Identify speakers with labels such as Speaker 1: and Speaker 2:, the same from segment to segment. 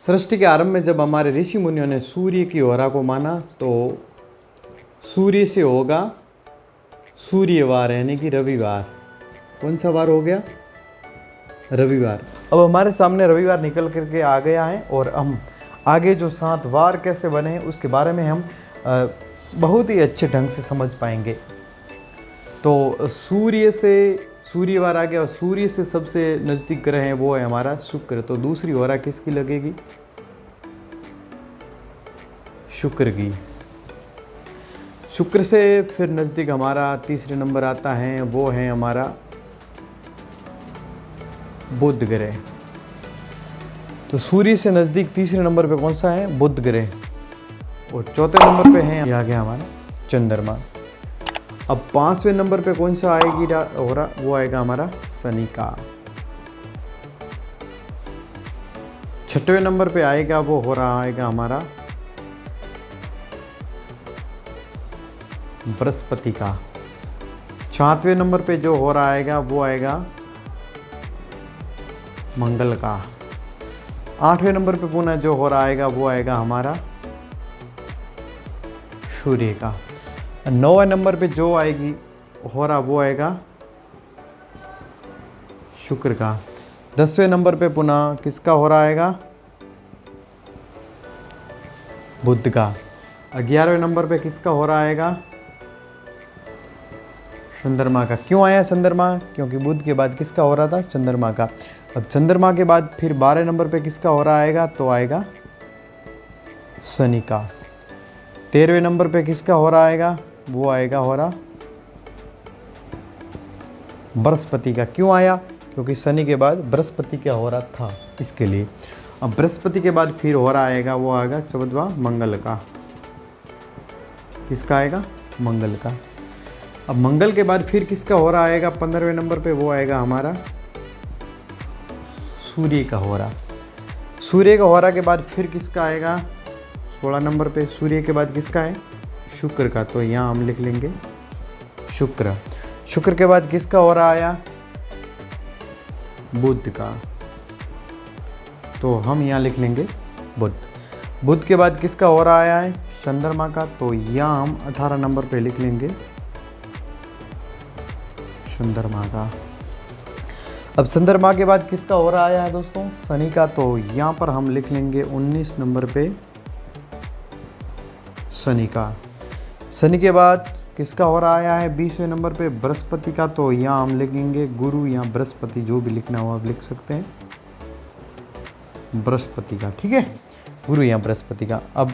Speaker 1: सृष्टि के आरंभ में जब हमारे ऋषि मुनियों ने सूर्य की होरा को माना तो सूर्य से होगा सूर्यवार यानी कि रविवार। कौन सा वार हो गया? रविवार। अब हमारे सामने रविवार निकल करके आ गया है और हम आगे जो 7 वार कैसे बने हैं उसके बारे में हम बहुत ही अच्छे ढंग से समझ पाएंगे। तो सूर्य से सूर्यवार आ गया और सूर्य से सबसे नज़दीक ग्रह है वो है हमारा शुक्र। तो दूसरी होरा किसकी लगेगी? शुक्र की। शुक्र से फिर नज़दीक हमारा तीसरे नंबर आता है वो है हमारा बुध ग्रह। तो सूर्य से नज़दीक तीसरे नंबर पे कौन सा है? बुध ग्रह। और चौथे नंबर पे है आ गया हमारा चंद्रमा। अब 5वें नंबर पे कौन सा आएगी हो रहा? वो आएगा हमारा शनि का। 6वें नंबर पे आएगा वो हो रहा आएगा हमारा बृहस्पति का। 7वें नंबर पे जो हो रहा आएगा वो आएगा मंगल का। 8वें नंबर पे पुनः जो हो रहा आएगा वो आएगा हमारा सूर्य का। 9वें नंबर पे जो आएगी हो रहा वो आएगा शुक्र का। 10वें नंबर पे पुनः किसका हो रहा आएगा? बुध का। 11वें नंबर पे किसका हो रहा आएगा? चंद्रमा का। क्यों आया चंद्रमा? क्योंकि बुध के बाद किसका हो रहा था? चंद्रमा का। अब चंद्रमा के बाद फिर 12 नंबर पे किसका हो रहा आएगा? तो आएगा शनि का। 13वें नंबर पे किसका हो रहा आएगा? वो आएगा हो रहा बृहस्पति का। क्यों आया? क्योंकि शनि के बाद बृहस्पति क्या हो रहा था इसके लिए। अब बृहस्पति के बाद फिर हो रहा आएगा वो आएगा 14वां मंगल का। किसका आएगा? मंगल का। अब मंगल के बाद फिर किसका हो रहा आएगा 15वें नंबर पे? वो आएगा हमारा सूर्य का हो रहा। सूर्य का हो रहा के बाद फिर किसका आएगा 16 नंबर पे? सूर्य के बाद किसका है? शुक्र का। तो यहाँ हम लिख लेंगे शुक्र। शुक्र के बाद किसका हो रहा आया? बुध का। तो हम यहाँ लिख लेंगे बुध। बुध के बाद किसका हो रहा आया है? चंद्रमा का। तो यहाँ हम 18 नंबर पे लिख लेंगे चंद्रमा का। अब चंद्रमा के बाद किसका हो रहा है दोस्तों? शनि का। तो यहाँ पर हम लिख लेंगे 19 नंबर पे शनि का। शनि के बाद किसका हो रहा है 20वें नंबर पे? बृहस्पति का। तो यहाँ हम लिखेंगे गुरु या बृहस्पति, जो भी लिखना हो आप लिख सकते हैं बृहस्पति का। ठीक है, गुरु या बृहस्पति का। अब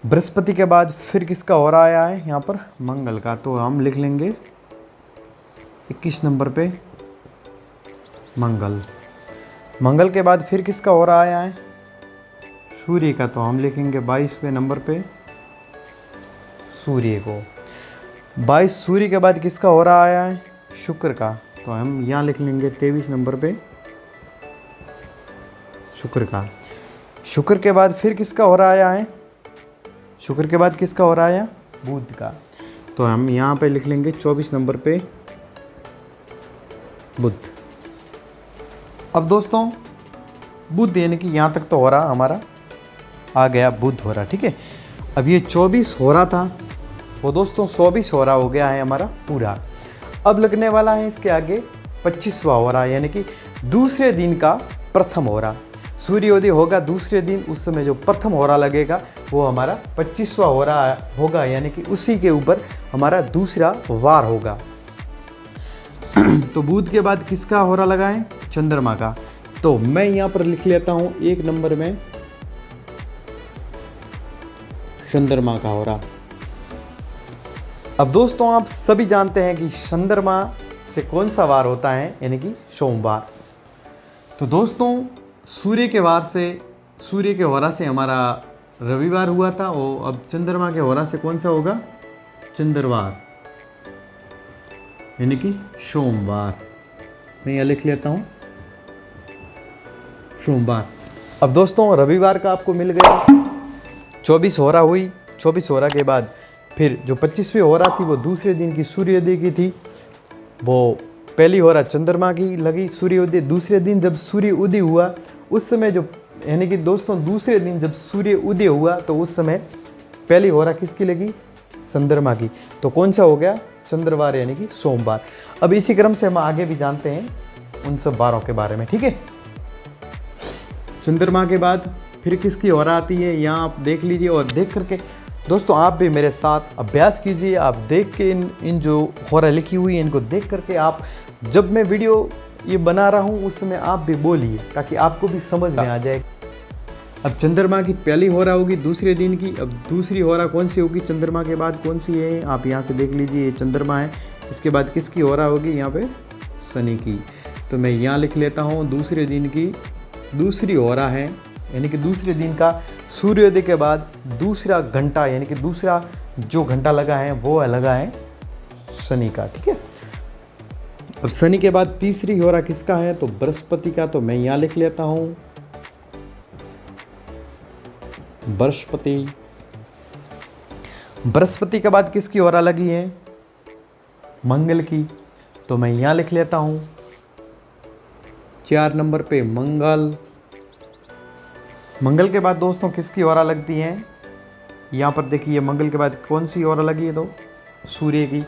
Speaker 1: बृहस्पति के बाद फिर किसका हो रहा है यहाँ पर? मंगल का। तो हम लिख लेंगे 21 नंबर पे मंगल। मंगल के बाद फिर किसका हो रहा है? सूर्य का। तो हम लिखेंगे 22वें नंबर पे सूर्य को। 22 सूर्य के बाद किसका हो रहा है? शुक्र का। तो हम यहाँ लिख लेंगे 23 नंबर पे शुक्र का। शुक्र के बाद फिर किसका हो रहा है? शुक्र के बाद किसका हो रहा है? बुध का। तो हम यहाँ पे लिख लेंगे 24 नंबर पे बुध। अब दोस्तों बुध यानी कि यहाँ तक तो हो रहा हमारा आ गया, बुध हो रहा। ठीक है, अब ये 24 हो रहा था वो दोस्तों 24 हो रहा हो गया है हमारा पूरा। अब लगने वाला है इसके आगे 25वां हो रहा, यानी कि दूसरे दिन का प्रथम हो रहा। सूर्योदय होगा दूसरे दिन, उस समय जो प्रथम हो रहा लगेगा वो हमारा 25वां हो रहा होगा, यानी कि उसी के ऊपर हमारा दूसरा वार होगा। तो बुध के बाद किसका हो रहा लगा है? चंद्रमा का। तो मैं यहाँ पर लिख लेता हूँ 1 नंबर में चंद्रमा का हो रहा। अब दोस्तों आप सभी जानते हैं कि चंद्रमा से कौन सा वार होता है, यानी कि सोमवार। तो दोस्तों सूर्य के वार से, सूर्य के होरा से हमारा रविवार हुआ था, और अब चंद्रमा के होरा से कौन सा होगा? चंद्रवार, यानी कि सोमवार। मैं यह लिख लेता हूँ सोमवार। अब दोस्तों रविवार का आपको मिल गया 24 होरा हुई। 24 होरा के बाद फिर जो 25वीं होरा थी वो दूसरे दिन की सूर्योदय की थी। वो पहली होरा चंद्रमा की लगी सूर्योदय। दूसरे दिन जब सूर्य उदय हुआ उस समय जो यानी कि दोस्तों दूसरे दिन जब सूर्य उदय हुआ तो उस समय पहली होरा किसकी लगी? चंद्रमा की। तो कौन सा हो गया? चंद्रवार यानी कि सोमवार। अब इसी क्रम से हम आगे भी जानते हैं उन सब वारों के बारे में, ठीक है। चंद्रमा के बाद फिर किसकी होरा आती है, यहाँ आप देख लीजिए और देख करके दोस्तों आप भी मेरे साथ अभ्यास कीजिए। आप देख के इन जो होरा लिखी हुई है इनको देख करके आप, जब मैं वीडियो ये बना रहा हूँ उस समय आप भी बोलिए ताकि आपको भी समझ में आ जाए। अब चंद्रमा की पहली होरा होगी दूसरे दिन की। अब दूसरी होरा कौन सी होगी चंद्रमा के बाद, कौन सी है? आप यहाँ से देख लीजिए, ये चंद्रमा है। इसके बाद किसकी होरा होगी? यहाँ पे शनि की। तो मैं यहाँ लिख लेता हूँ दूसरे दिन की दूसरी होरा है, यानी कि दूसरे दिन का सूर्योदय के बाद दूसरा घंटा, यानी कि दूसरा जो घंटा लगा है वो लगा है शनि का, ठीक है। अब शनि के बाद तीसरी होरा किसका है? तो बृहस्पति का। तो मैं यहाँ लिख लेता हूँ बृहस्पति। बृहस्पति के बाद किसकी होरा लगी है? मंगल की। तो मैं यहाँ लिख लेता हूँ 4 नंबर पे मंगल। मंगल के बाद दोस्तों किसकी होरा लगती है? यहाँ पर देखिए मंगल के बाद कौन सी होरा लगी है? तो सूर्य की।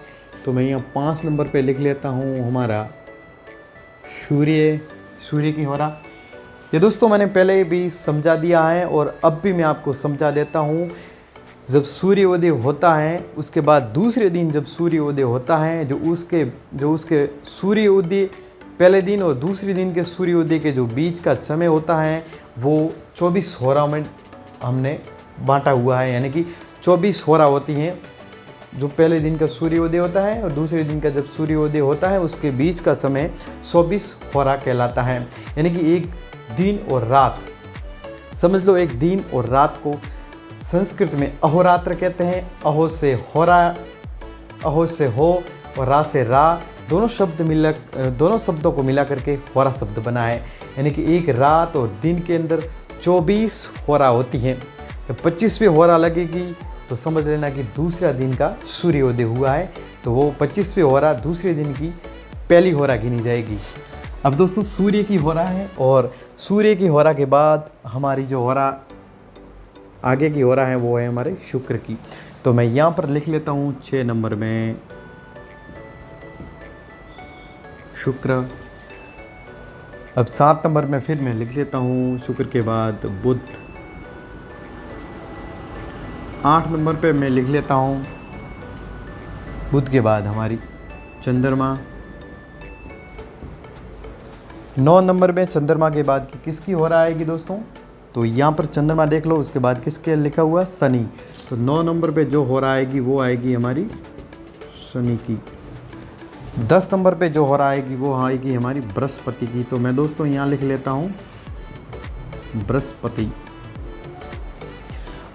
Speaker 1: तो मैं यहाँ 5 नंबर पे लिख लेता हूँ हमारा सूर्य की होरा। ये दोस्तों मैंने पहले भी समझा दिया है और अब भी मैं आपको समझा देता हूँ। जब सूर्योदय होता है उसके बाद दूसरे दिन जब सूर्योदय होता है, जो उसके सूर्योदय पहले दिन और दूसरे दिन के सूर्योदय के जो बीच का समय होता है वो 24 होरा में हमने बांटा हुआ है, यानी कि 24 होरा होती हैं। जो पहले दिन का सूर्योदय होता है और दूसरे दिन का जब सूर्योदय होता है उसके बीच का समय 24 होरा कहलाता है। यानी कि एक दिन और रात, समझ लो एक दिन और रात को संस्कृत में अहोरात्र कहते हैं। अहो से होरा, अहो से हो और रा से रा, दोनों शब्दों को मिला करके होरा शब्द बना है। यानी कि एक रात और दिन के अंदर 24 होरा होती हैं। तो 25वीं होरा लगेगी तो समझ लेना कि दूसरा दिन का सूर्योदय हुआ है। तो वो 25वीं होरा दूसरे दिन की पहली होरा गिनी जाएगी। अब दोस्तों सूर्य की होरा है और सूर्य की होरा के बाद हमारी जो होरा आगे की होरा है वो है हमारे शुक्र की। तो मैं यहाँ पर लिख लेता हूँ 6 नंबर में शुक्र। अब 7 नंबर में फिर मैं लिख लेता हूँ शुक्र के बाद बुध। 8 नंबर पे मैं लिख लेता हूँ बुध के बाद हमारी चंद्रमा। 9 नंबर में चंद्रमा के बाद किसकी होरा आएगी दोस्तों? तो यहाँ पर चंद्रमा देख लो, उसके बाद किसके लिखा हुआ? शनि। तो 9 नंबर पे जो होरा आएगी वो आएगी हमारी शनि की। 10 नंबर पे जो होरा आएगी वो आएगी हमारी बृहस्पति की। तो मैं दोस्तों यहाँ लिख लेता हूँ बृहस्पति।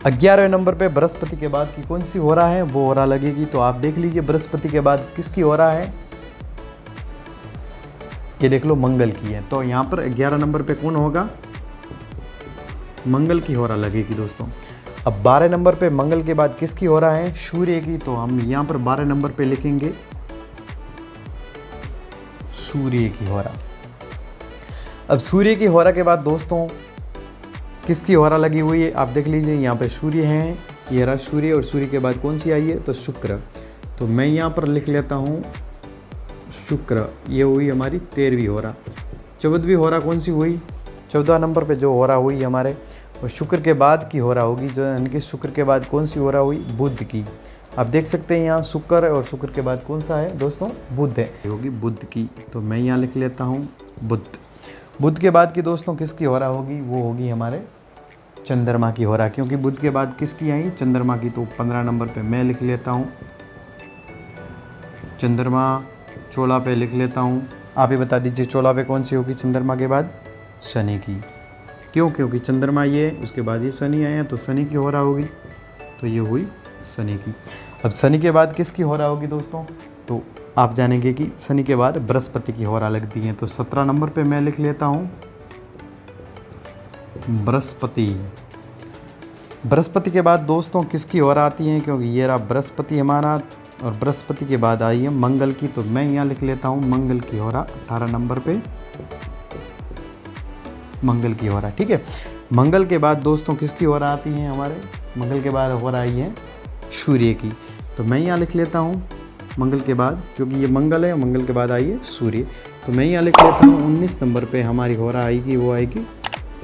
Speaker 1: 11वें नंबर पे बृहस्पति के बाद की कौन सी होरा है वो होरा लगेगी। तो आप देख लीजिए बृहस्पति के बाद किसकी होरा है? ये देख लो मंगल की है। तो यहाँ पर 11 नंबर पे कौन होगा? मंगल की होरा लगेगी दोस्तों। अब 12 नंबर पे मंगल के बाद किसकी होरा है? सूर्य की। तो हम यहाँ पर 12 नंबर पे लिखेंगे सूर्य की होरा। अब सूर्य की होरा के बाद दोस्तों किसकी होरा लगी हुई है? आप देख लीजिए यहाँ पे सूर्य हैं, ये रहा सूर्य और सूर्य के बाद कौन सी आई है? तो शुक्र। तो मैं यहाँ पर लिख लेता हूँ शुक्र। ये हुई हमारी 13वीं होरा। 14वीं होरा कौन सी हुई? 14 नंबर पे जो होरा हुई हमारे वो शुक्र के बाद की होरा होगी। जो यानी कि शुक्र के बाद कौन सी होरा हुई? बुध की। आप देख सकते हैं यहाँ शुक्र और शुक्र के बाद कौन सा है दोस्तों? बुध है, होगी बुध की। तो मैं यहाँ लिख लेता हूँ बुध। बुध के बाद की दोस्तों किसकी होरा होगी? वो होगी हमारे चंद्रमा की होरा, क्योंकि बुध के बाद किसकी आई? चंद्रमा की। तो 15 नंबर पे मैं लिख लेता हूँ चंद्रमा। 16 पे लिख लेता हूँ, आप ही बता दीजिए 16 पे कौन सी होगी चंद्रमा के बाद? शनि की। क्यों? क्योंकि चंद्रमा ये, उसके बाद ये शनि आया तो शनि की होरा होगी। तो ये हुई शनि की। अब शनि के बाद किसकी होरा होगी दोस्तों? तो आप जानेंगे कि शनि के बाद बृहस्पति की होरा लगती है। तो 17 नंबर पे मैं लिख लेता हूँ बृहस्पति। बृहस्पति के बाद दोस्तों किसकी होरा आती है? क्योंकि ये रहा बृहस्पति हमारा और बृहस्पति के बाद आई है मंगल की। तो मैं यहाँ लिख लेता हूँ मंगल की होरा 18 नंबर पे मंगल की होरा, ठीक है। मंगल के बाद दोस्तों किसकी हो रहा आती है हमारे, मंगल के बाद हो रही है सूर्य की। तो मैं यहाँ लिख लेता हूँ मंगल के बाद, क्योंकि ये मंगल है, मंगल के बाद आई है सूर्य, तो मैं यहाँ लिख लेता हूँ 19 नंबर पे हमारी हो रहा आएगी, वो आएगी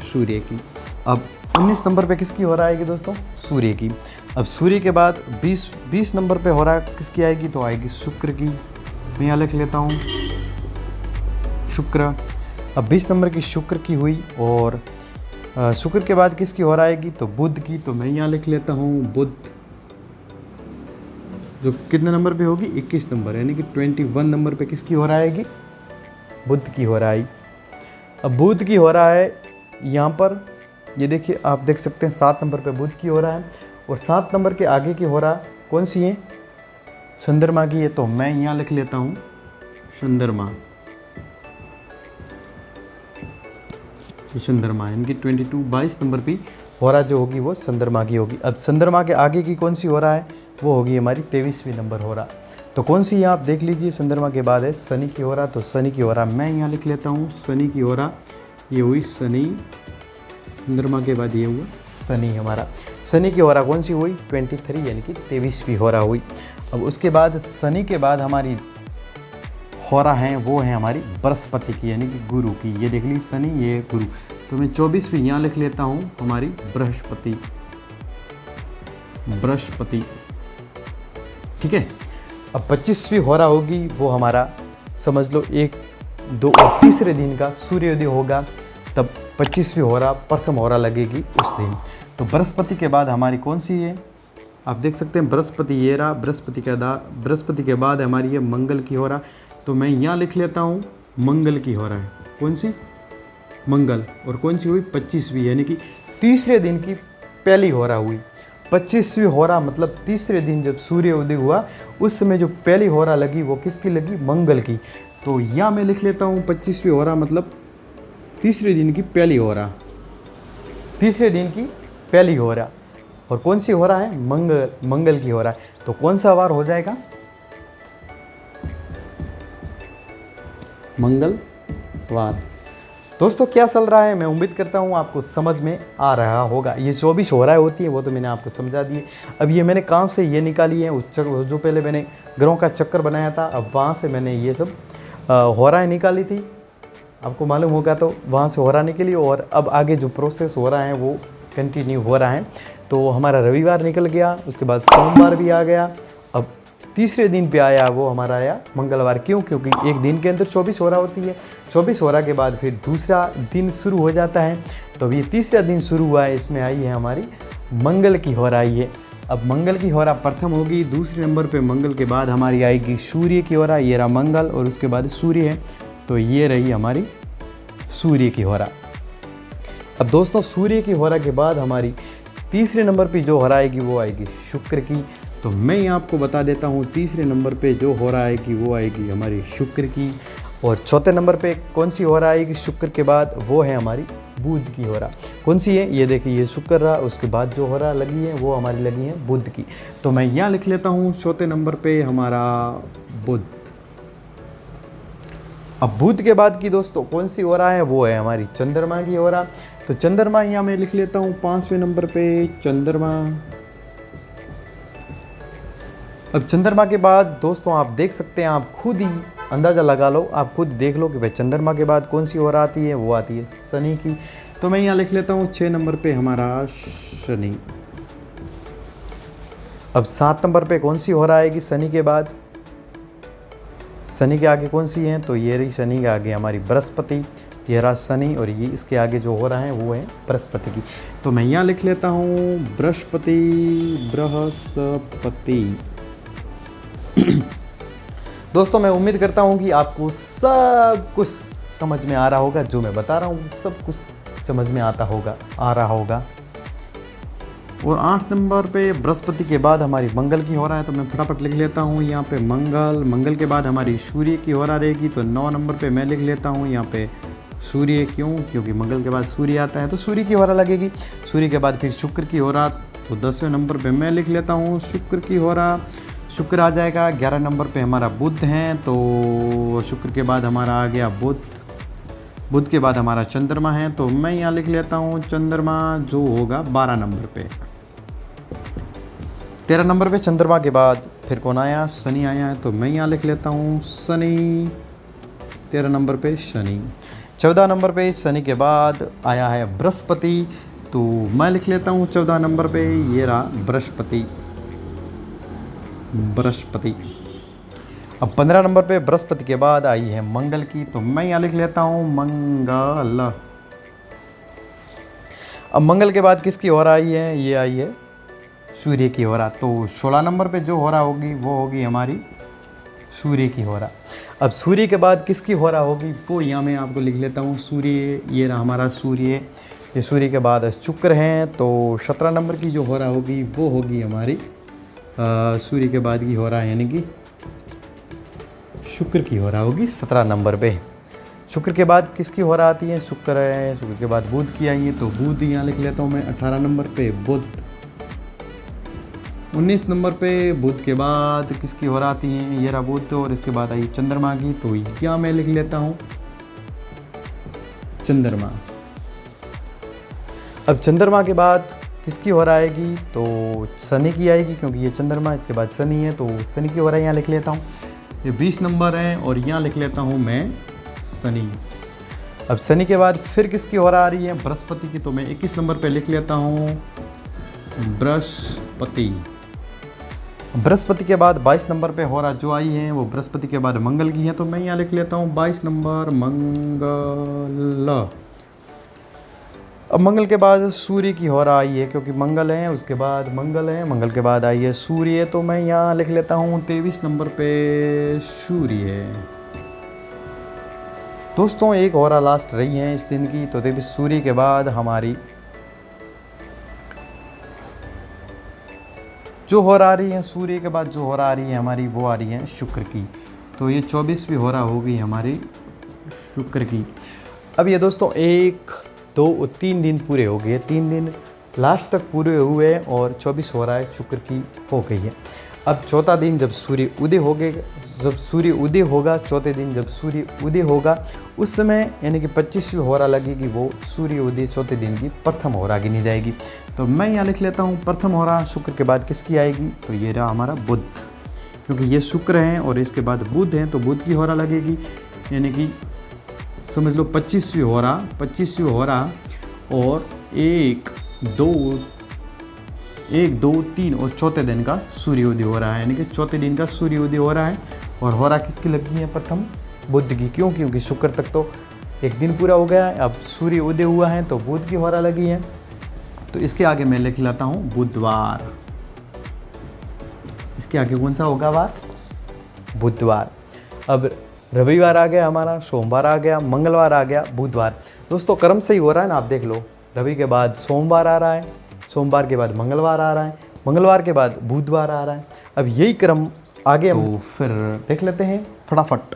Speaker 1: सूर्य की। अब 19 नंबर पे किसकी हो रहा आएगी दोस्तों, सूर्य की। अब सूर्य के बाद 20 नंबर पे हो रहा किसकी आएगी, तो आएगी शुक्र की। मैं यहाँ लिख लेता हूँ शुक्र। अब 20 नंबर की शुक्र की हुई, और शुक्र के बाद किसकी हो रहा आएगी, तो बुध की। तो मैं यहाँ लिख लेता हूँ बुध, जो कितने नंबर पे होगी, 21 नंबर, यानी कि 21 नंबर पे किसकी हो रहा आएगी, बुध की हो रहा है। अब बुध की हो रहा है यहाँ पर, ये देखिए आप देख सकते हैं 7 नंबर पे बुध की हो रहा है, और 7 नंबर के आगे की हो रहा कौन सी है, चंद्रमा की है। तो मैं यहाँ लिख लेता हूँ चंद्रमा, चंद्रमा यानी कि 22 नंबर पे हो रहा जो होगी वो चंद्रमा की होगी। अब चंद्रमा के आगे की कौन सी हो रहा है, वो होगी हमारी 23वीं नंबर हो रहा। तो कौन सी आप देख लीजिए, चंद्रमा के बाद है शनि की हो रहा, तो शनि की हो रहा मैं यहाँ लिख लेता हूँ शनि की हो रहा, ये हुई शनि, चंद्रमा के बाद ये हुआ शनि हमारा। शनि की हो रहा कौन सी हुई, 23 यानी कि 23वीं हो रहा हुई। अब उसके बाद शनि के बाद हमारी हो रहा है वो है हमारी बृहस्पति की, यानी कि गुरु की। ये देख ली शनि, ये गुरु, तो मैं 24वीं यहाँ लिख लेता हूँ हमारी बृहस्पति, बृहस्पति, ठीक है। अब 25वीं हो रहा होगी वो हमारा समझ लो 1, 2 और तीसरे दिन का सूर्योदय होगा, तब 25वीं हो रहा प्रथम हो रहा लगेगी उस दिन। तो बृहस्पति के बाद हमारी कौन सी है, आप देख सकते हैं बृहस्पति ये रहा, बृहस्पति के बाद हमारी ये मंगल की हो रहा, तो मैं यहाँ लिख लेता हूँ मंगल की हो रहा है, कौन सी, मंगल, और कौन सी हुई 25वीं, यानी कि तीसरे दिन की पहली हो रहा हुई। 25वीं हो रहा मतलब तीसरे दिन जब सूर्य उदय हुआ उस समय जो पहली हो रहा लगी वो किसकी लगी, मंगल की। तो यहाँ मैं लिख लेता हूँ 25वीं हो रहा मतलब तीसरे दिन की पहली हो रहा, तीसरे दिन की पहली हो रहा, और कौन सी हो रहा है, मंगल की हो रहा है। तो कौन सा वार हो जाएगा, मंगलवार। दोस्तों क्या चल रहा है, मैं उम्मीद करता हूँ आपको समझ में आ रहा होगा। ये 24 हो रहा है होती है वो तो मैंने आपको समझा दी है। अब ये मैंने कहाँ से ये निकाली है, उस जो पहले मैंने ग्रहों का चक्कर बनाया था, अब वहाँ से मैंने ये सब हो रहा है निकाली थी, आपको मालूम होगा, तो वहाँ से हो रहा निकली, और अब आगे जो प्रोसेस हो रहा है वो कंटिन्यू हो रहा है। तो हमारा रविवार निकल गया, उसके बाद सोमवार भी आ गया, अब तीसरे दिन पे आया वो हमारा आया मंगलवार। क्यों, क्योंकि एक दिन के अंदर 24 हो रहा होती है, 24 हो रहा के बाद फिर दूसरा दिन शुरू हो जाता है, तो ये तीसरा दिन शुरू हुआ है, इसमें आई है हमारी मंगल की हो रही है। अब मंगल की हो रहा प्रथम होगी, दूसरे नंबर पे मंगल के बाद हमारी आएगी सूर्य की हो रहा, ये रहा मंगल, और उसके बाद सूर्य है, तो ये रही हमारी सूर्य की हो रहा। अब दोस्तों सूर्य की हो रहा के बाद हमारी तीसरे नंबर पे जो हो रहा आएगी वो आएगी शुक्र की। तो मैं यहाँ आपको बता देता हूँ तीसरे नंबर पे जो हो रहा आएगी वो आएगी हमारी शुक्र की, और चौथे नंबर पे कौन सी हो रहा आएगी शुक्र के बाद, वो है हमारी बुध की हो रहा। कौन सी है, ये देखिए ये शुक्र रहा, उसके बाद जो हो रहा लगी है वो हमारी लगी है बुध की। तो मैं यहाँ लिख लेता हूँ चौथे नंबर पे हमारा बुध। अब बुध के बाद की दोस्तों कौन सी हो रहा है, वो है हमारी चंद्रमा की हो रहा। तो चंद्रमा यहाँ मैं लिख लेता हूँ 5वें नंबर पे चंद्रमा। अब चंद्रमा के बाद दोस्तों आप देख सकते हैं, आप खुद ही अंदाज़ा लगा लो, आप खुद देख लो कि भाई चंद्रमा के बाद कौन सी हो रहा आती है, वो आती है शनि की। तो मैं यहाँ लिख लेता हूँ 6 नंबर पे हमारा शनि। अब 7 नंबर पे कौन सी हो रहा आएगी शनि के बाद, शनि के आगे कौन सी है, तो ये रही शनि के आगे हमारी बृहस्पति, ये रहा शनि, और ये इसके आगे जो हो रहा है वो है बृहस्पति की। तो मैं यहाँ लिख लेता हूँ बृहस्पति, बृहस्पति। दोस्तों मैं उम्मीद करता हूँ कि आपको सब कुछ समझ में आ रहा होगा, जो मैं बता रहा हूँ सब कुछ समझ में आता होगा, आ रहा होगा। और 8 नंबर पे बृहस्पति के बाद हमारी मंगल की हो रहा है, तो मैं फटाफट लिख लेता हूँ यहाँ पे मंगल। मंगल के बाद हमारी सूर्य की हो रहा रहेगी, तो 9 नंबर पे मैं लिख लेता हूँ यहाँ पे सूर्य। क्यों, क्योंकि मंगल के बाद सूर्य आता है तो सूर्य की हो रहा लगेगी। सूर्य के बाद फिर शुक्र की हो रहा, तो 10वें नंबर पे मैं लिख लेता हूँ शुक्र की हो रहा, शुक्र आ जाएगा। 11 नंबर पे हमारा बुध है, तो शुक्र के बाद हमारा आ गया बुध। बुध के बाद हमारा चंद्रमा है, तो मैं यहाँ लिख लेता हूँ चंद्रमा जो होगा 12 नंबर पे। 13 नंबर पे चंद्रमा के बाद फिर कौन आया? शनि आया है, तो मैं यहाँ लिख लेता हूँ शनि। 13 नंबर पे शनि। 14 नंबर पे शनि के बाद आया है बृहस्पति, तो मैं लिख लेता हूँ 14 नंबर पे ये रहा बृहस्पति। अब 15 नंबर पे बृहस्पति के बाद आई है मंगल की, तो मैं यहाँ लिख लेता हूँ मंगल। अब मंगल के बाद किसकी हो आई है? ये आई है सूर्य की हो रहा। तो 16 नंबर पे जो हो रहा होगी वो होगी हमारी सूर्य की हो रहा। अब सूर्य के बाद किसकी हो रहा होगी वो यहाँ मैं आपको लिख लेता हूँ सूर्य। ये रहा हमारा सूर्य। ये सूर्य के बाद शुक्र हैं, तो 17 नंबर की जो हो रहा होगी वो होगी हमारी सूर्य के बाद की हो रहा है, यानी कि शुक्र की हो रहा होगी 17 नंबर पे। शुक्र के बाद किसकी हो रहा आती है? शुक्र है। शुक्र के बाद बुध की आई है, तो बुध यहाँ लिख लेता हूँ मैं 18 नंबर पे बुध। 19 नंबर पे बुध के बाद किसकी हो रहा आती है? ये रहा बुध, और इसके बाद आई चंद्रमा की, तो यहाँ मैं लिख लेता हूँ चंद्रमा। अब चंद्रमा के बाद किसकी हो रहा आएगी? तो शनि की आएगी, क्योंकि ये चंद्रमा, इसके बाद शनि है, तो शनि की हो रहा है यहाँ लिख लेता हूँ। ये 20 नंबर है और यहाँ लिख लेता हूँ मैं शनि। अब शनि के बाद फिर किसकी हो रहा आ रही है? बृहस्पति की, तो मैं 21 नंबर पे लिख लेता हूँ बृहस्पति। बृहस्पति के बाद 22 नंबर पे हो रहा जो आई है वो बृहस्पति के बाद मंगल की है, तो मैं यहाँ लिख लेता हूँ 22 नंबर मंगल। अब मंगल के बाद सूर्य की हो रहा आई है, क्योंकि मंगल है, उसके बाद मंगल है, मंगल के बाद आई है सूर्य, तो मैं यहाँ लिख लेता हूँ 23 नंबर पे सूर्य। दोस्तों एक हो रहा लास्ट रही है इस दिन की, तो 23 सूर्य के बाद हमारी जो हो रही है सूर्य के बाद जो हो रही है हमारी वो आ रही है शुक्र की, तो ये 24वीं हो रहा होगी हमारी शुक्र की। अब ये दोस्तों 1 2 और 3 दिन पूरे हो गए, 3 दिन लास्ट तक पूरे हुए और 24 हो रहा है शुक्र की हो गई है। अब चौथा दिन जब सूर्य उदय हो गए, जब सूर्य उदय होगा, चौथे दिन जब सूर्य उदय होगा उस समय यानी कि 25वीं होरा लगेगी, वो सूर्य उदय चौथे दिन की प्रथम होरा गिनी जाएगी। तो मैं यहाँ लिख लेता हूँ प्रथम होरा शुक्र के बाद किसकी आएगी? तो ये रहा हमारा बुध, क्योंकि ये शुक्र हैं और इसके बाद बुध हैं, तो बुध की होरा लगेगी, यानी कि समझ लो 25वीं होरा और 1 2 3 और चौथे दिन का सूर्योदय हो रहा है, यानी कि चौथे दिन का सूर्योदय हो रहा है। और होरा किसकी लगी है? प्रथम बुध की। क्यों? क्योंकि शुक्र तक तो एक दिन पूरा हो गया है, अब सूर्य उदय हुआ है तो बुध की होरा लगी है। तो इसके आगे मैं लिख लाता हूँ बुधवार। इसके आगे कौन सा होगा वार? बुधवार। अब रविवार आ गया हमारा, सोमवार आ गया, मंगलवार आ गया, बुधवार। दोस्तों क्रम सही हो रहा है ना, आप देख लो। रवि के बाद सोमवार आ रहा है, सोमवार के बाद मंगलवार आ रहा है, मंगलवार के बाद बुधवार आ रहा है। अब यही क्रम आगे तो फिर देख लेते हैं फटाफट।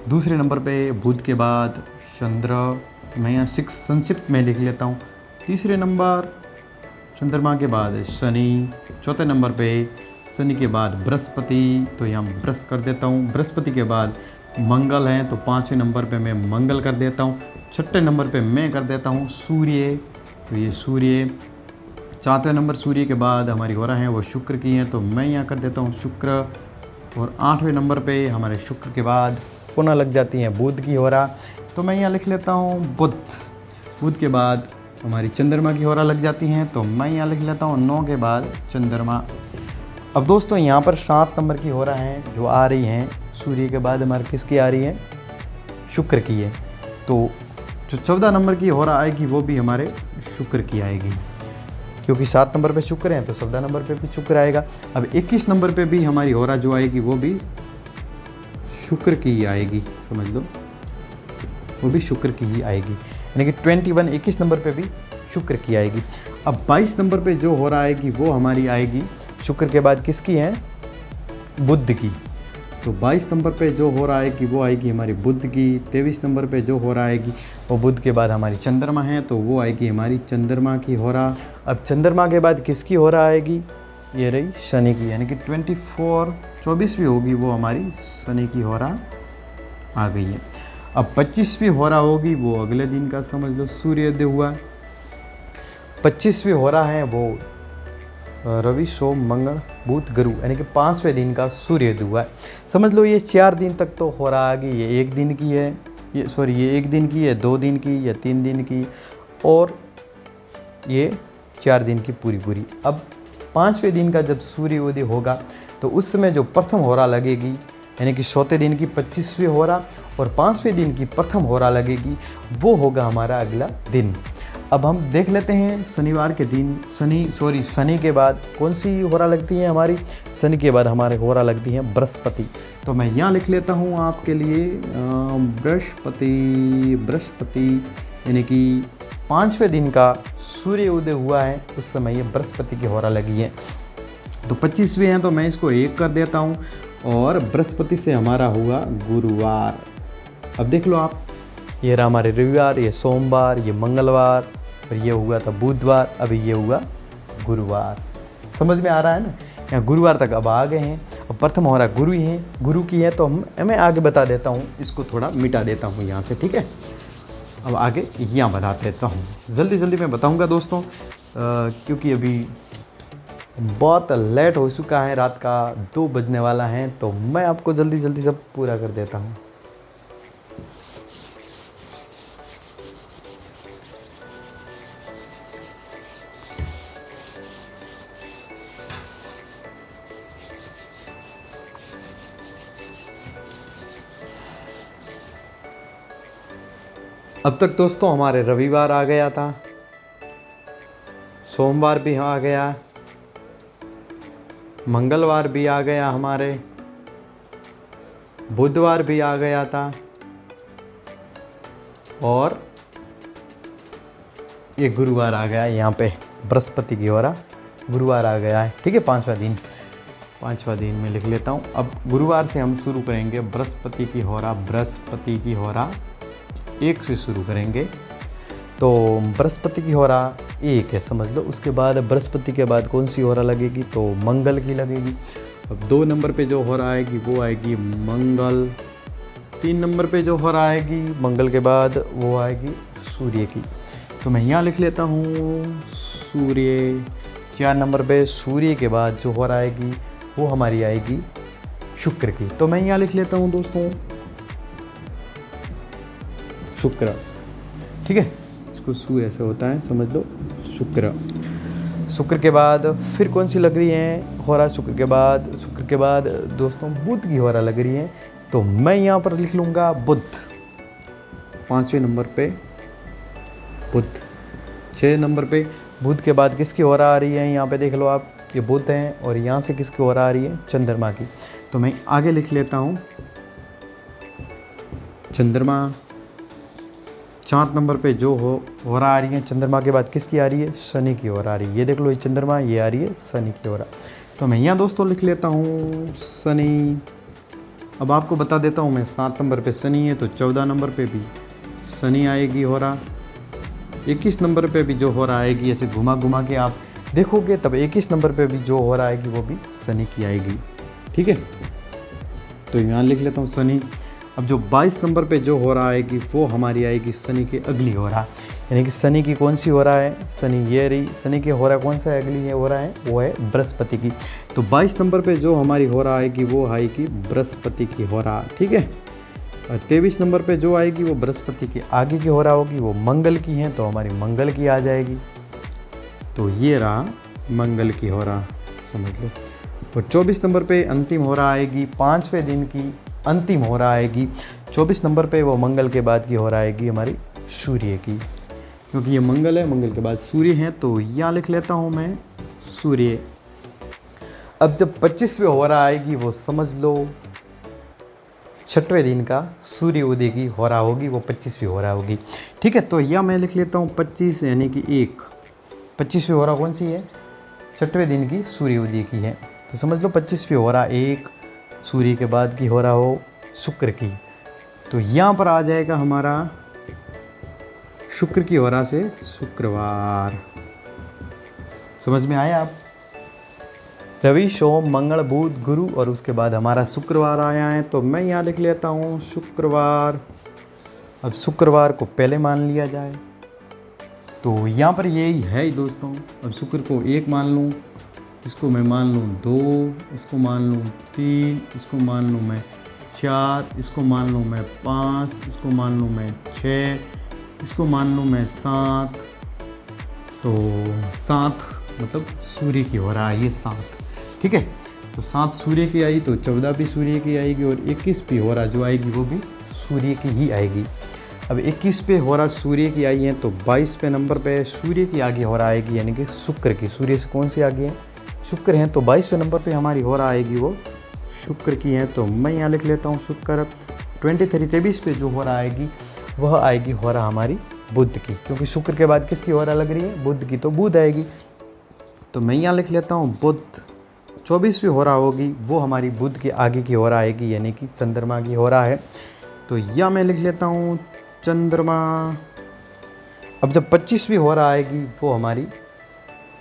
Speaker 1: दूसरे नंबर पे बुध के बाद चंद्र, मैं यहाँ 6 संक्षिप्त में लिख लेता हूँ। तीसरे नंबर चंद्रमा के बाद शनि, चौथे नंबर पे शनि के बाद बृहस्पति, तो यहाँ बृहस्पति कर देता हूँ। बृहस्पति के बाद मंगल हैं, तो 5वें नंबर पे मैं मंगल कर देता हूँ। छठे नंबर पे मैं कर देता हूँ सूर्य, तो ये सूर्य। 7वें नंबर सूर्य के बाद हमारी हो रहा है वो शुक्र की हैं, तो मैं यहाँ कर देता हूँ शुक्र। और 8वें नंबर पे हमारे शुक्र के बाद पुनः लग जाती हैं बुध की हो रहा, तो मैं यहाँ लिख लेता हूँ बुध। बुध के बाद हमारी चंद्रमा की हो रहा लग जाती हैं, तो मैं यहाँ लिख लेता हूँ 9 के बाद चंद्रमा। अब दोस्तों यहाँ पर 7 नंबर की हो रहा है जो आ रही हैं सूर्य के बाद हमारी किसकी आ रही है? शुक्र की है। तो जो 14 नंबर की हो रहा आएगी वो भी हमारे शुक्र की आएगी, क्योंकि 7 नंबर पे शुक्र हैं तो 14 नंबर पे भी शुक्र आएगा। अब 21 नंबर पे भी हमारी हो रहा जो आएगी वो भी शुक्र की ही आएगी, समझ लो वो भी शुक्र की ही आएगी, यानी कि 21 नंबर पे भी शुक्र की आएगी। अब 22 नंबर पे जो हो रहा आएगी वो हमारी आएगी शुक्र के बाद किसकी है? बुध की। तो 22 नंबर पे जो हो रहा आएगी वो आएगी हमारी बुध की। 23 नंबर पे जो हो रहा आएगी वो बुध के बाद हमारी चंद्रमा है, तो वो आएगी हमारी चंद्रमा की हो रहा। अब चंद्रमा के बाद किसकी हो रहा आएगी? ये रही शनि की, यानी कि 24वीं होगी वो हमारी शनि की हो रहा आ गई है। अब 25वीं होरा होगी वो अगले दिन का समझ लो सूर्योदय हुआ। 25वीं होरा है वो रवि सोम मंगल बुध गुरु यानी कि 5वें दिन का सूर्योदय हुआ है। समझ लो ये 4 दिन तक तो होरा आ गई, ये 1 दिन की है, ये 1 दिन की है, 2 दिन की या 3 दिन की, और ये 4 दिन की पूरी। अब 5वें दिन का जब सूर्योदय होगा तो उस समय जो प्रथम होरा लगेगी यानी कि 4वें दिन की 25वीं होरा और 5वें दिन की प्रथम होरा लगेगी, वो होगा हमारा अगला दिन। अब हम देख लेते हैं शनिवार के दिन शनि के बाद कौन सी होरा लगती है हमारी। शनि के बाद हमारे होरा लगती है बृहस्पति। तो मैं यहाँ लिख लेता हूँ आपके लिए बृहस्पति यानी कि 5वें दिन का सूर्य उदय हुआ है उस समय ये बृहस्पति की होरा लगी है। तो 25वें हैं तो मैं इसको 1 कर देता हूँ और बृहस्पति से हमारा हुआ गुरुवार। अब देख लो आप, ये रहा हमारे रविवार, ये सोमवार, ये मंगलवार और ये हुआ था बुधवार, अभी ये हुआ गुरुवार। समझ में आ रहा है ना, यहाँ गुरुवार तक अब आ गए हैं। अब प्रथम होरा गुरु की है तो मैं आगे बता देता हूँ, इसको थोड़ा मिटा देता हूँ यहाँ से, ठीक है। अब आगे यहाँ बता देता हूँ, जल्दी मैं बताऊँगा दोस्तों, क्योंकि अभी बहुत लेट हो चुका है, रात का 2 बजने वाला है, तो मैं आपको जल्दी सब पूरा कर देता हूँ। अब तक दोस्तों हमारे रविवार आ गया था, सोमवार भी आ गया, मंगलवार भी आ गया, हमारे बुधवार भी आ गया था और ये गुरुवार आ गया। यहाँ पे बृहस्पति की होरा गुरुवार आ गया है, ठीक है। 5वां दिन में लिख लेता हूँ। अब गुरुवार से हम शुरू करेंगे बृहस्पति की होरा 1 से शुरू करेंगे। तो बृहस्पति की होरा 1 है समझ लो। उसके बाद बृहस्पति के बाद कौन सी होरा लगेगी, तो मंगल की लगेगी। अब 2 नंबर पे जो होरा आएगी वो आएगी मंगल। 3 नंबर पे जो होरा आएगी मंगल के बाद वो आएगी सूर्य की। तो मैं यहाँ लिख लेता हूँ सूर्य। 4 नंबर पे सूर्य के बाद जो होरा आएगी वो हमारी आएगी शुक्र की। तो मैं यहाँ लिख लेता हूँ दोस्तों शुक्र, ठीक है। इसको सू ऐसे होता है समझ लो, शुक्र के बाद फिर कौन सी लग रही है होरा, शुक्र के बाद दोस्तों बुध की होरा लग रही है। तो मैं यहाँ पर लिख लूँगा बुध। 5वें नंबर पे बुध। 6 नंबर पे बुध के बाद किसकी होरा आ रही है, यहाँ पे देख लो आप, ये बुध हैं और यहाँ से किसकी होरा आ रही है, चंद्रमा की। तो मैं आगे लिख लेता हूँ चंद्रमा। 4 नंबर पे जो होरा आ रही है चंद्रमा के बाद किसकी आ रही है, शनि की होरा आ रही है। ये देख लो, ये चंद्रमा, ये आ रही है शनि की होरा। तो मैं यहाँ दोस्तों लिख लेता हूँ शनि। अब आपको बता देता हूँ मैं, 7 नंबर पे शनि है तो 14 नंबर पे भी शनि आएगी होरा। 21 नंबर पे भी जो होरा आएगी, ऐसे घुमा के आप देखोगे तब 21 नंबर पे भी जो होरा आएगी वो भी शनि की आएगी, ठीक है। तो यहाँ लिख लेता हूँ शनि। अब जो 22 नंबर पे जो होरा आएगी वो हमारी आएगी शनि की अगली होरा, यानी कि शनि की कौन सी होरा है, शनि ये रही। शनि की होरा कौन सा अगली होरा है, वो है बृहस्पति की। तो 22 नंबर पे जो हमारी होरा आएगी वो आएगी बृहस्पति की होरा, ठीक है। और 23 नंबर पे जो आएगी वो बृहस्पति की आगे की होरा होगी, वो मंगल की है तो हमारी मंगल की आ जाएगी। तो ये रहा मंगल की होरा, समझ लो। तो 24 नंबर पे अंतिम होरा आएगी, 5वें दिन की अंतिम होरा आएगी। 24 नंबर पे वो मंगल के बाद की होरा आएगी हमारी सूर्य की, क्योंकि ये मंगल है, मंगल के बाद सूर्य है। तो यहाँ लिख लेता हूँ मैं सूर्य। अब जब 25वें होरा आएगी वो समझ लो 6वें दिन का सूर्य उदय की होरा होगी, वो 25वीं होरा होगी, ठीक है। तो यह मैं लिख लेता हूँ 25 यानी कि 1। 25वीं होरा कौन सी है, 6वें दिन की सूर्य उदय की है। तो समझ लो 25वीं होरा 1, सूर्य के बाद की होरा हो शुक्र की। तो यहाँ पर आ जाएगा हमारा शुक्र की होरा से शुक्रवार। समझ में आया आप, रवि सोम मंगल बुध गुरु और उसके बाद हमारा शुक्रवार आया है। तो मैं यहाँ लिख लेता हूँ शुक्रवार। अब शुक्रवार को पहले मान लिया जाए, तो यहाँ पर यही है ही दोस्तों। अब शुक्र को 1 मान लूँ, इसको मैं मान लूँ 2, इसको मान लूँ 3, इसको मान लूँ मैं 4, इसको मान लूँ मैं 5, इसको मान लूँ मैं 6, इसको मान लूँ मैं 7। तो 7 मतलब सूर्य की हो रहा है ये 7, ठीक है। तो 7 सूर्य की आई तो 14 भी सूर्य की आएगी, और 21 भी हो रहा जो आएगी वो भी सूर्य की ही आएगी। अब 21 पे हो रहा सूर्य की आई है, तो 22 पे नंबर पे सूर्य की आगे हो रहा आएगी, यानी कि शुक्र की। सूर्य से कौन सी आगे है? शुक्र है, तो 22वें नंबर पे हमारी हो रहा आएगी वो शुक्र की है। तो मैं यहाँ लिख लेता हूँ शुक्र। 23 पे जो हो रहा आएगी वह आएगी हो रहा हमारी बुध की, क्योंकि शुक्र के बाद किसकी हो रहा लग रही है? बुध की, तो बुध आएगी। तो मैं यहाँ लिख लेता हूँ बुध। 24वीं हो रहा होगी वो हमारी बुध के आगे की हो रहा आएगी, यानी कि चंद्रमा की हो रहा है। तो यह मैं लिख लेता हूँ चंद्रमा। अब जब 25वीं हो रहा आएगी वो हमारी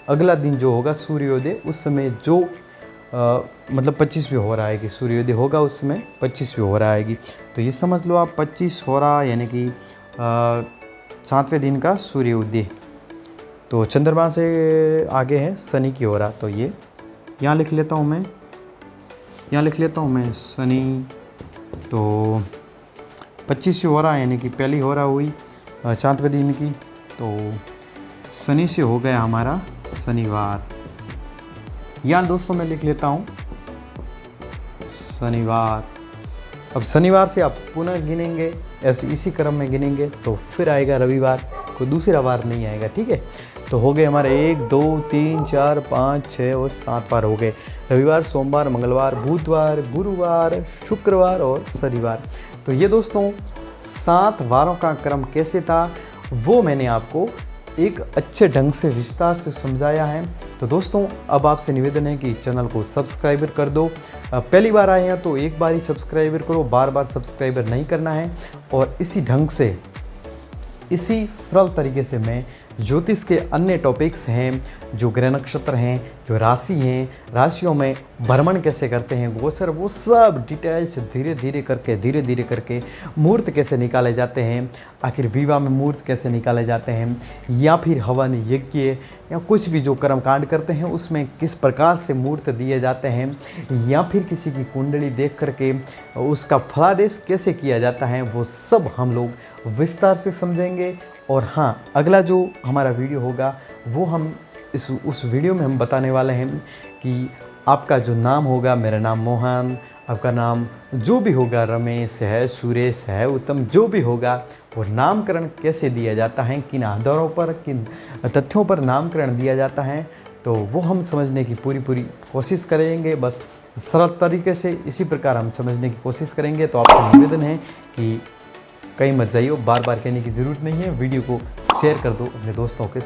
Speaker 1: अगला दिन जो होगा सूर्योदय, उस समय जो मतलब 25वीं हो रहा आएगी, सूर्योदय होगा उस समय 25वीं हो रहा आएगी। तो ये समझ लो आप 25 हो रहा, यानी कि 7वें दिन का सूर्योदय। तो चंद्रमा से आगे है शनि की हो रहा, तो ये यहाँ लिख लेता हूँ मैं, यहाँ लिख लेता हूँ मैं शनि। तो 25 हो रहा, यानी कि पहली हो रहा हुई 7वें दिन की, तो शनि से हो गया हमारा शनिवार। यहाँ दोस्तों मैं लिख लेता हूँ शनिवार। अब शनिवार से आप पुनः गिनेंगे, ऐसे इसी क्रम में गिनेंगे, तो फिर आएगा रविवार, कोई दूसरा वार नहीं आएगा, ठीक है। तो हो गए हमारे 1, 2, 3, 4, 5, 6 और 7 वार हो गए। रविवार, सोमवार, मंगलवार, बुधवार, गुरुवार, शुक्रवार और शनिवार। तो ये दोस्तों 7 वारों का क्रम कैसे था वो मैंने आपको एक अच्छे ढंग से विस्तार से समझाया है। तो दोस्तों अब आपसे निवेदन है कि चैनल को सब्सक्राइबर कर दो। पहली बार आए हैं तो एक बार ही सब्सक्राइबर करो, बार बार सब्सक्राइबर नहीं करना है। और इसी ढंग से, इसी सरल तरीके से मैं ज्योतिष के अन्य टॉपिक्स हैं, जो ग्रह नक्षत्र हैं, जो राशि हैं, राशियों में भ्रमण कैसे करते हैं गोचर, वो सब डिटेल्स धीरे धीरे करके मुहूर्त कैसे निकाले जाते हैं, आखिर विवाह में मुहूर्त कैसे निकाले जाते हैं, या फिर हवन यज्ञ या कुछ भी जो कर्मकांड करते हैं उसमें किस प्रकार से मुहूर्त दिए जाते हैं, या फिर किसी की कुंडली देख करके उसका फलादेश कैसे किया जाता है, वो सब हम लोग विस्तार से समझेंगे। और हाँ, अगला जो हमारा वीडियो होगा वो हम उस वीडियो में हम बताने वाले हैं कि आपका जो नाम होगा, मेरा नाम मोहन, आपका नाम जो भी होगा, रमेश है, सुरेश है, उत्तम, जो भी होगा, वो नामकरण कैसे दिया जाता है, किन आधारों पर, किन तथ्यों पर नामकरण दिया जाता है, तो वो हम समझने की पूरी कोशिश करेंगे। बस सरल तरीके से इसी प्रकार हम समझने की कोशिश करेंगे। तो आपसे निवेदन है कि कहीं मत जाइए, बार बार कहने की ज़रूरत नहीं है, वीडियो को शेयर कर दो अपने दोस्तों के।